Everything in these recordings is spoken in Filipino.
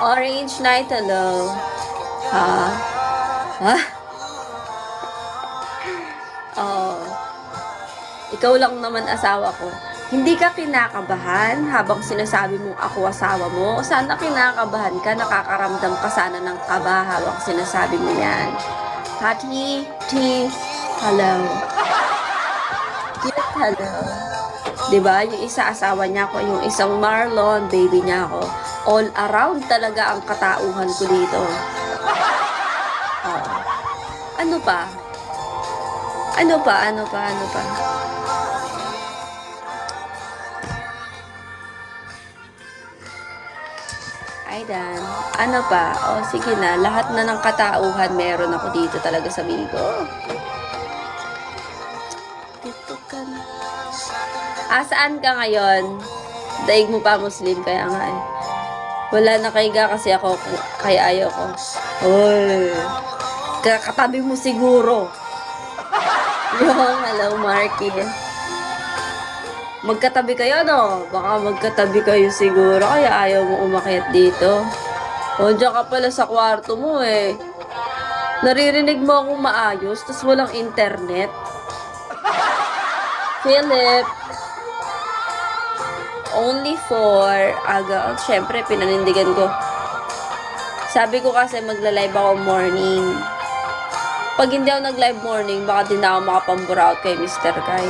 Orange Night, hello. Ha? Ha? Oh. Ikaw lang naman asawa ko. Hindi ka kinakabahan habang sinasabi mong ako asawa mo? Sana kinakabahan ka, nakakaramdam ka sana ng kaba habang sinasabi mo yan. Hati, T, hello. Cute, hello. Diba? Yung isa asawa niya ako, yung isang Marlon, baby niya ako. All around talaga ang katauhan ko dito. Oh. Ano pa? Ano pa? Ano pa? Ano pa? Ay, Dan. Ano pa? O, sige na. Lahat na ng katauhan meron ako dito talaga sa Bigo. Dito ka na. Saan ka ngayon? Daig mo pa Muslim, kaya nga eh. Wala na kaiga kasi ako, kaya ayaw ko. Oy. Katabi mo siguro. Yung, hello, Marky. Magkatabi kayo, no? Baka magkatabi kayo siguro, kaya ayaw mo umakyat dito. O, dyan ka pala sa kwarto mo, eh. Naririnig mo akong maayos, tas walang internet. Philip. Only for aga. Oh, syempre, pinanindigan ko. Sabi ko kasi magla-live ako morning. Pag hindi ako nag-live morning, baka din ako makapambura out kay Mr. Kai.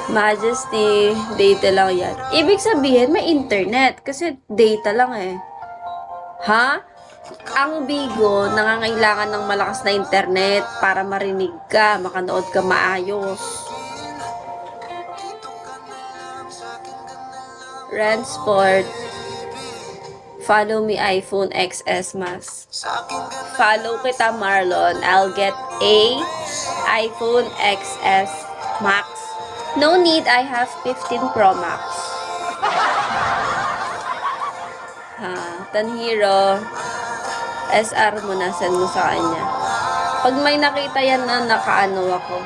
Majesty, data lang yan. Ibig sabihin, may internet. Kasi data lang eh. Ha? Ang Bigo, nangangailangan ng malakas na internet para marinig ka, makanood ka maayos. Rensport. Follow me iPhone XS Max. Follow kita Marlon. I'll get a iPhone XS Max. No need, I have 15 Pro Max. Tanhiro. SR mo na, send mo sa kanya. Pag may nakita yan na nakaano ako.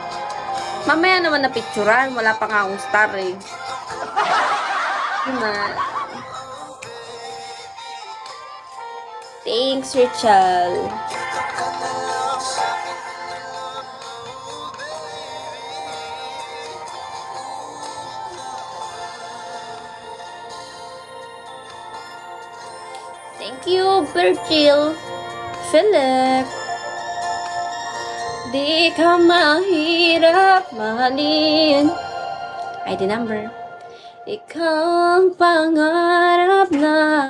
Mamaya naman na picturean, wala pa nga akong star eh. Thanks, Richel. Thank you, Virgil. Philip. Di ka mahirap mahalin. ID number. Ikaw ang pangarap na